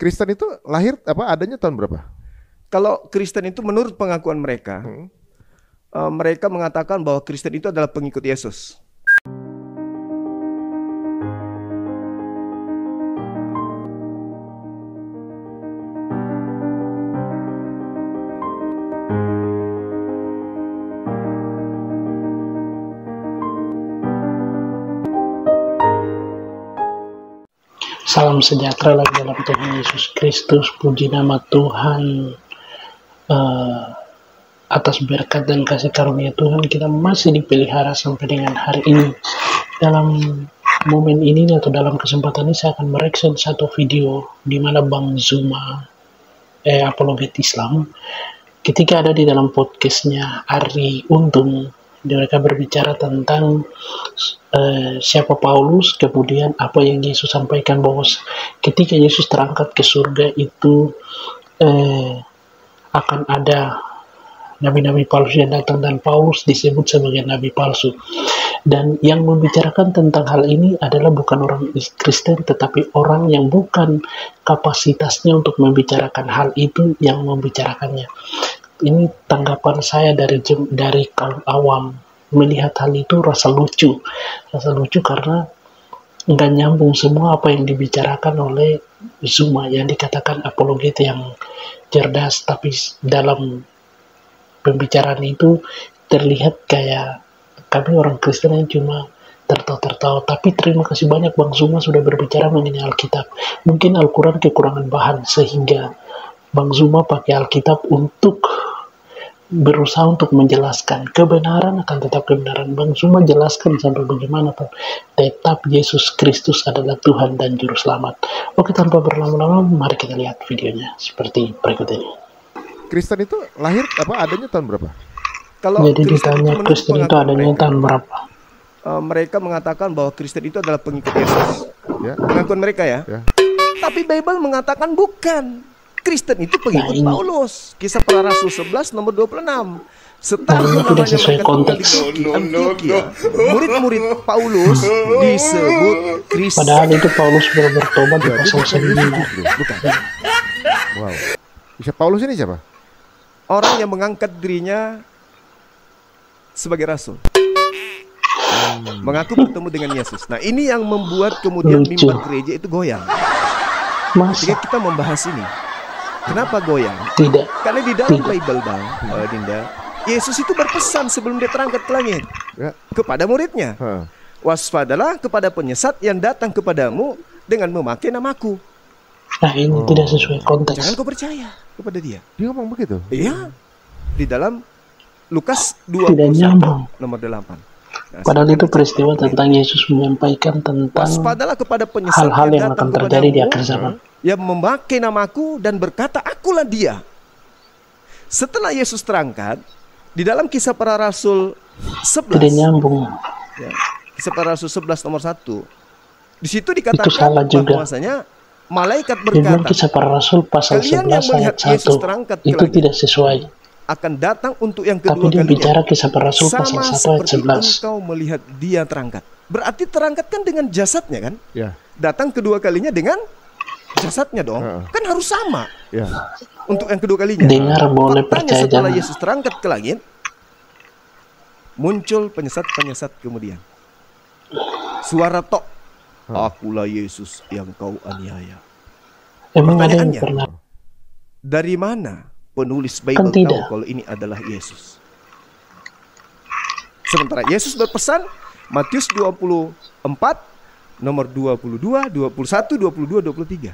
Kristen itu lahir adanya tahun berapa? Kalau Kristen itu menurut pengakuan mereka, mereka mengatakan bahwa Kristen itu adalah pengikut Yesus. Salam sejahtera lagi dalam Tuhan Yesus Kristus. Puji nama Tuhan. Atas berkat dan kasih karunia Tuhan, kita masih dipelihara sampai dengan hari ini. Dalam momen ini atau dalam kesempatan ini saya akan mereaction satu video di mana Bang Zuma, apologet Islam, ketika ada di dalam podcastnya Ari Untung, mereka berbicara tentang siapa Paulus, kemudian apa yang Yesus sampaikan bahwa ketika Yesus terangkat ke surga itu akan ada nabi-nabi palsu yang datang, dan Paulus disebut sebagai nabi palsu. Dan yang membicarakan tentang hal ini adalah bukan orang Kristen, tetapi orang yang bukan kapasitasnya untuk membicarakan hal itu yang membicarakannya. Ini tanggapan saya dari kaum awam. Melihat hal itu rasa lucu karena nggak nyambung semua apa yang dibicarakan oleh Zuma yang dikatakan apologet yang cerdas, tapi dalam pembicaraan itu terlihat kayak kami orang Kristen yang cuma tertawa-tertawa. Tapi terima kasih banyak Bang Zuma sudah berbicara mengenai Alkitab. Mungkin Al-Quran kekurangan bahan sehingga Bang Zuma pakai Alkitab untuk berusaha untuk menjelaskan kebenaran, akan tetap kebenaran. Bang Zuma jelaskan sampai bagaimana Pak, tetap Yesus Kristus adalah Tuhan dan Juru Selamat. Oke, tanpa berlama-lama mari kita lihat videonya seperti berikut ini. Kristen itu lahir adanya tahun berapa? Kalau jadi ditanya Kristen itu adanya tahun berapa? Mereka mengatakan bahwa Kristen itu adalah pengikut Yesus. Ya. Pengakuan mereka ya. Tapi Bible mengatakan bukan. Kristen itu pengikut Paulus. Kisah Para Rasul 11 nomor 26. Setahun namanya mereka tinggal di Antioquia, murid-murid Paulus disebut Kristen. Padahal itu Paulus baru bertobat di pasal 9. Bukan. Wow. Bisa Paulus ini siapa? Orang yang mengangkat dirinya sebagai rasul. Mengaku bertemu dengan Yesus. Nah, ini yang membuat kemudian mimbar gereja itu goyang. Jika kita membahas ini, kenapa goyang? Tidak. Karena di dalam Bible, Bang, Dinda, Yesus itu berpesan sebelum dia terangkat ke langit kepada muridnya. Waspadalah kepada penyesat yang datang kepadamu dengan memakai namaku. Nah, ini tidak sesuai konteks. Jangan kau percaya kepada dia. Dia ngomong begitu? Iya. Di dalam Lukas 21 nomor 8. Nah, padahal itu peristiwa tentang Yesus menyampaikan tentang waspadalah kepada penyesat hal-hal yang akan terjadi di akhir zaman. Yang memakai namaku dan berkata, akulah dia. Setelah Yesus terangkat, di dalam Kisah Para Rasul 11. Tidak nyambung. Ya, Kisah Para Rasul 11 nomor 1. Di situ dikatakan bahwasanya malaikat berkata, Kisah Para Rasul pasal 11 ayat 1 itu tidak sesuai. Akan datang untuk yang kedua kalinya. Tapi dia bicara kalinya Kisah Para Rasul pasal 1 ayat 11. Engkau melihat dia terangkat. Berarti terangkat kan dengan jasadnya kan? Ya. Datang kedua kalinya dengan jasadnya dong. Kan harus sama. Ya. Untuk yang kedua kalinya. Dengar boleh percaya setelah jangan. Yesus terangkat ke langit, muncul penyesat-penyesat kemudian. Suara tok. Akulah Yesus yang kau aniaya. Emang ada yang pernah? Dari mana penulis Bible tahu kalau ini adalah Yesus? Sementara Yesus berpesan Matius 24 nomor 22, 21, 22, 23.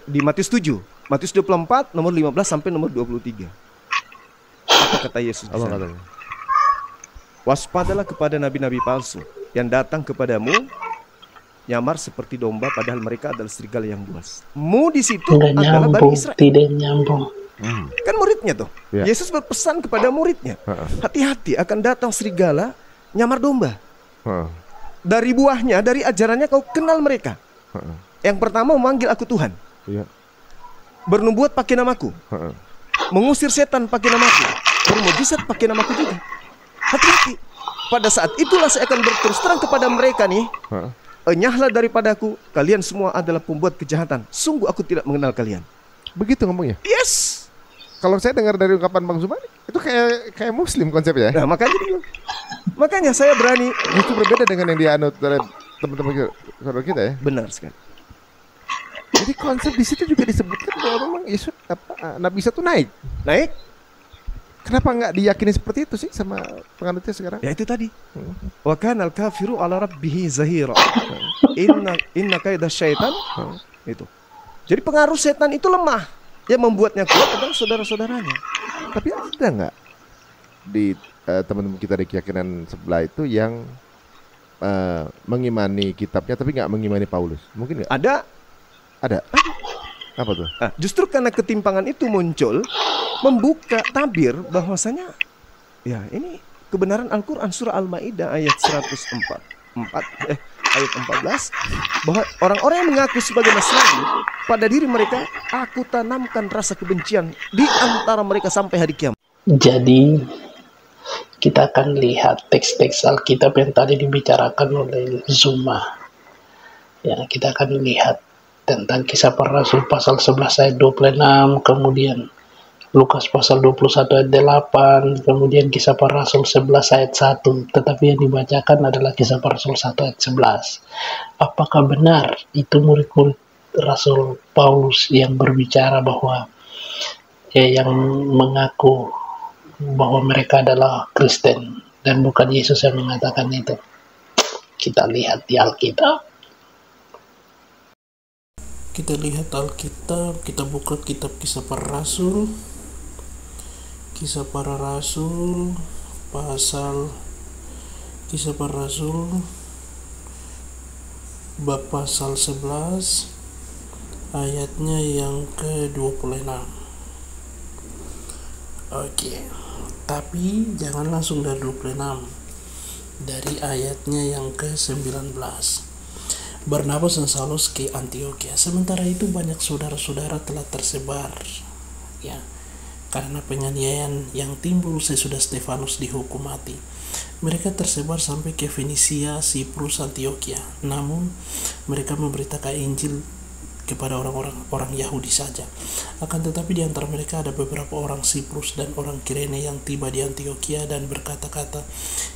Di Matius 7, Matius 24 nomor 15 sampai nomor 23. Apa kata Yesus di sana? Waspadalah kepada nabi-nabi palsu yang datang kepadamu nyamar seperti domba padahal mereka adalah serigala yang buas. Mu di situ adalah Bani Israel. Tidak nyambung. Kan muridnya tuh. Yesus berpesan kepada muridnya, hati-hati akan datang serigala nyamar domba. Dari buahnya, dari ajarannya kau kenal mereka. Yang pertama memanggil aku Tuhan. Bernubuat pakai namaku. Mengusir setan pakai namaku. Bermujizat pakai namaku juga. Hati-hati. Pada saat itulah saya akan berterus terang kepada mereka nih. Enyahlah daripadaku, kalian semua adalah pembuat kejahatan. Sungguh aku tidak mengenal kalian. Begitu ngomongnya. Yes. Kalau saya dengar dari ungkapan Bang Zumari, itu kayak Muslim konsepnya. Nah, makanya saya berani. Justru berbeda dengan yang dianut oleh teman-teman saudara kita ya. Benar sekali. Jadi konsep di situ juga disebutkan bahwa memang Yesus Nabi Isa tuh naik. Kenapa nggak diyakini seperti itu sih sama penganutnya sekarang? Ya itu tadi. Wa kanal kafiru ala rabbihi zahira. Inna kaida syaitan. Itu. Jadi pengaruh setan itu lemah. Yang membuatnya kuat adalah saudara-saudaranya. Tapi ada nggak di teman-teman kita di keyakinan sebelah itu yang mengimani kitabnya tapi nggak mengimani Paulus? Mungkin nggak? Ada. Apa tuh? Nah, justru karena ketimpangan itu muncul, membuka tabir bahwasanya ya ini kebenaran Al-Quran surah Al-Maidah ayat 14 bahwa orang-orang yang mengaku sebagai Nasrani, pada diri mereka aku tanamkan rasa kebencian di antara mereka sampai hari kiamat. Jadi kita akan lihat teks-teks Alkitab yang tadi dibicarakan oleh Zuma. Ya, kita akan lihat tentang Kisah Para Rasul pasal 11 ayat 26, kemudian Lukas pasal 21 ayat 8, kemudian Kisah Para Rasul 11 ayat 1, tetapi yang dibacakan adalah Kisah Para Rasul 1 ayat 11. Apakah benar itu murid-murid Rasul Paulus yang berbicara bahwa yang mengaku bahwa mereka adalah Kristen dan bukan Yesus yang mengatakan itu? Kita lihat di Alkitab. Kita lihat Alkitab, kita buka kitab Kisah Para Rasul. Kisah Para Rasul Kisah Para Rasul bab pasal 11 ayatnya yang ke-26. Oke. Tapi jangan langsung dari 26. Dari ayatnya yang ke-19. Barnabas dan Saulus ke Antiokhia. Sementara itu banyak saudara-saudara telah tersebar, ya, karena penganiayaan yang timbul sesudah Stefanus dihukum mati. Mereka tersebar sampai ke Fenisia, Siprus, Antiokhia. Namun mereka memberitakan Injil kepada orang Yahudi saja. Akan tetapi di antara mereka ada beberapa orang Siprus dan orang Kirene yang tiba di Antiokhia dan berkata-kata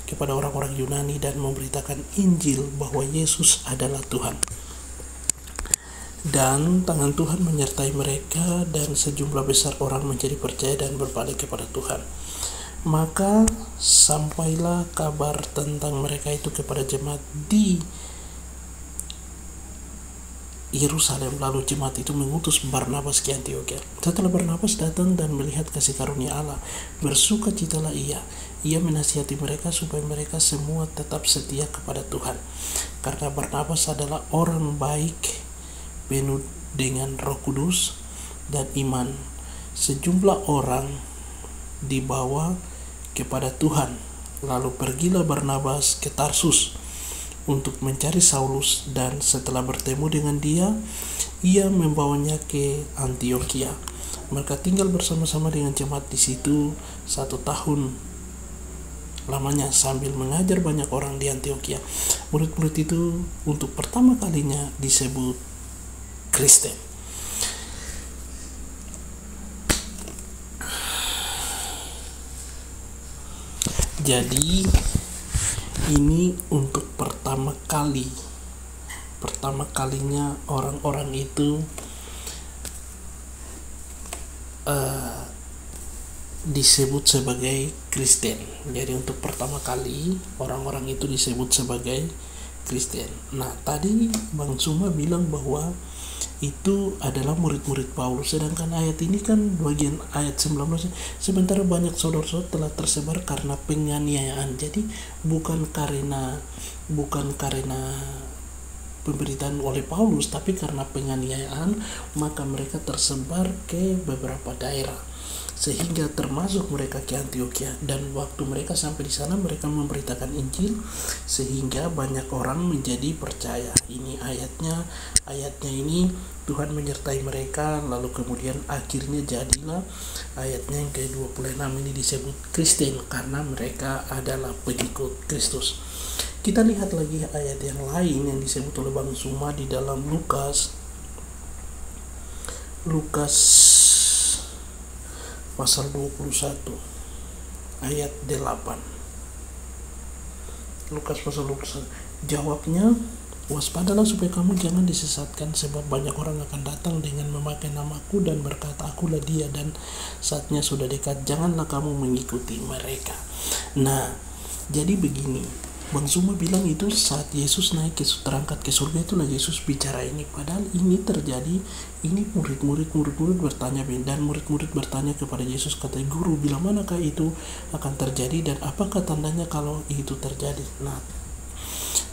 kepada orang-orang Yunani dan memberitakan Injil bahwa Yesus adalah Tuhan. Dan tangan Tuhan menyertai mereka dan sejumlah besar orang menjadi percaya dan berbalik kepada Tuhan. Maka sampailah kabar tentang mereka itu kepada jemaat di Yerusalem. Lalu jemaat itu mengutus Barnabas ke Antiokhia. Setelah Barnabas datang dan melihat kasih karunia Allah, bersukacitalah ia. Ia menasihati mereka supaya mereka semua tetap setia kepada Tuhan. Karena Barnabas adalah orang baik, penuh dengan Roh Kudus dan iman. Sejumlah orang dibawa kepada Tuhan. Lalu pergilah Barnabas ke Tarsus untuk mencari Saulus, dan setelah bertemu dengan dia, ia membawanya ke Antiokhia. Mereka tinggal bersama-sama dengan jemaat di situ 1 tahun lamanya sambil mengajar banyak orang di Antiokhia. Murid-murid itu untuk pertama kalinya disebut Kristen. Jadi ini untuk pertama kalinya orang-orang itu disebut sebagai Kristen. Jadi untuk pertama kali orang-orang itu disebut sebagai Kristen. Nah, tadi Bang Suma bilang bahwa itu adalah murid-murid Paulus, sedangkan ayat ini kan bagian ayat 19, sementara banyak saudara-saudara telah tersebar karena penganiayaan. Jadi bukan karena pemberitaan oleh Paulus, tapi karena penganiayaan, maka mereka tersebar ke beberapa daerah, sehingga termasuk mereka ke Antiokhia. Dan waktu mereka sampai di sana, mereka memberitakan Injil sehingga banyak orang menjadi percaya. Ini ayatnya ini Tuhan menyertai mereka. Lalu kemudian akhirnya jadilah ayatnya yang ke-26 ini disebut Kristen karena mereka adalah pengikut Kristus. Kita lihat lagi ayat yang lain yang disebut oleh Bang Suma di dalam Lukas pasal 21 ayat 8. Lukas pasal 21. Jawabnya, waspadalah supaya kamu jangan disesatkan, sebab banyak orang akan datang dengan memakai namaku dan berkata, akulah dia, dan saatnya sudah dekat, janganlah kamu mengikuti mereka. Nah, jadi begini, Bang Suma bilang itu saat Yesus terangkat ke surga, itulah Yesus bicara ini. Padahal ini terjadi, ini murid-murid bertanya, dan murid-murid bertanya kepada Yesus, kata guru, bila manakah itu akan terjadi dan apakah tandanya kalau itu terjadi?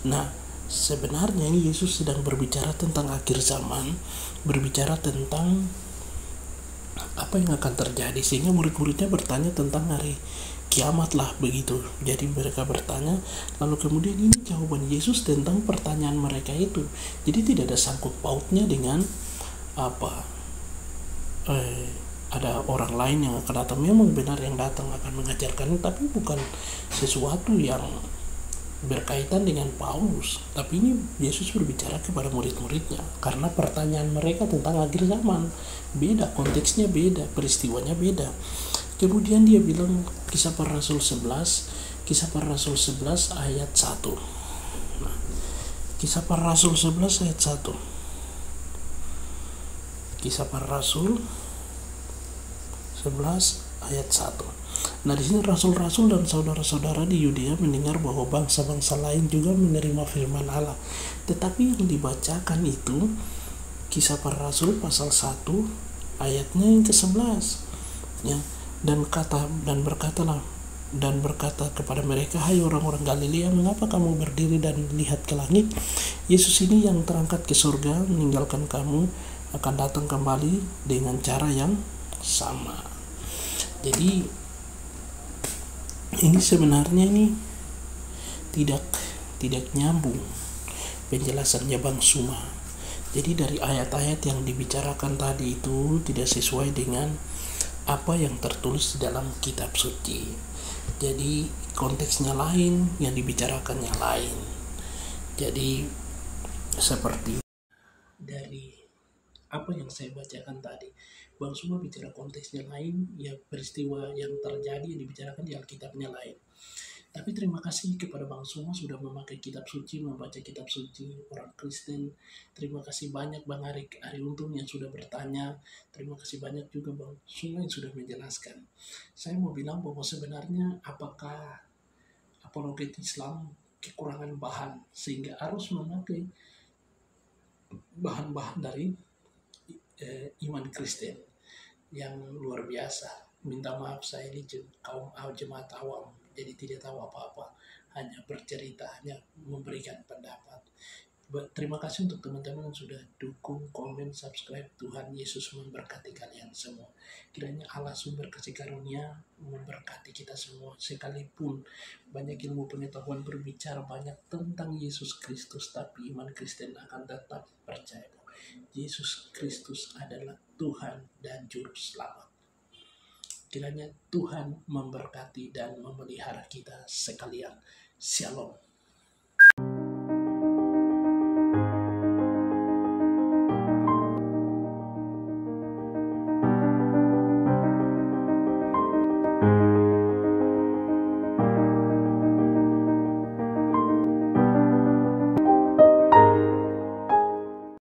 Nah, sebenarnya ini Yesus sedang berbicara tentang akhir zaman, berbicara tentang apa yang akan terjadi, sehingga murid-muridnya bertanya tentang hari kiamat lah begitu. Jadi mereka bertanya, lalu kemudian ini jawaban Yesus tentang pertanyaan mereka itu. Jadi tidak ada sangkut pautnya dengan ada orang lain yang akan datang. Memang benar yang datang akan mengajarkan, tapi bukan sesuatu yang berkaitan dengan Paulus. Tapi ini Yesus berbicara kepada murid-muridnya karena pertanyaan mereka tentang akhir zaman beda, konteksnya beda, peristiwanya beda. Kemudian dia bilang Kisah Para Rasul 11 ayat 1. Nah, Kisah Para Rasul 11 ayat 1. Kisah Para Rasul 11 ayat 1. Nah, di sini rasul-rasul dan saudara-saudara di Yudea mendengar bahwa bangsa-bangsa lain juga menerima firman Allah. Tetapi yang dibacakan itu Kisah Para Rasul pasal 1 ayatnya yang ke-11. Ya. Dan berkata kepada mereka, hai orang-orang Galilea, mengapa kamu berdiri dan lihat ke langit? Yesus ini yang terangkat ke surga meninggalkan kamu akan datang kembali dengan cara yang sama. Jadi ini sebenarnya ini tidak nyambung penjelasannya Bang Suma. Jadi dari ayat-ayat yang dibicarakan tadi itu tidak sesuai dengan apa yang tertulis di dalam kitab suci. Jadi konteksnya lain, yang dibicarakannya lain. Jadi seperti dari apa yang saya bacakan tadi, Bang Suma bicara konteksnya lain, ya peristiwa yang terjadi yang dibicarakan di Alkitabnya lain. Tapi terima kasih kepada Bang Suma sudah memakai kitab suci, membaca kitab suci orang Kristen. Terima kasih banyak Bang Ari Untung yang sudah bertanya. Terima kasih banyak juga Bang Suma yang sudah menjelaskan. Saya mau bilang bahwa sebenarnya apakah apologet Islam kekurangan bahan sehingga harus memakai bahan-bahan dari iman Kristen yang luar biasa. Minta maaf, saya ini kaum jemaat awam, jadi tidak tahu apa-apa, hanya bercerita, hanya memberikan pendapat. Terima kasih untuk teman-teman yang sudah dukung, komen, subscribe. Tuhan Yesus memberkati kalian semua. Kiranya Allah sumber kasih karunia memberkati kita semua. Sekalipun banyak ilmu pengetahuan berbicara banyak tentang Yesus Kristus, tapi iman Kristen akan tetap percaya bahwa Yesus Kristus adalah Tuhan dan Juru Selamat. Kiranya Tuhan memberkati dan memelihara kita sekalian. Shalom.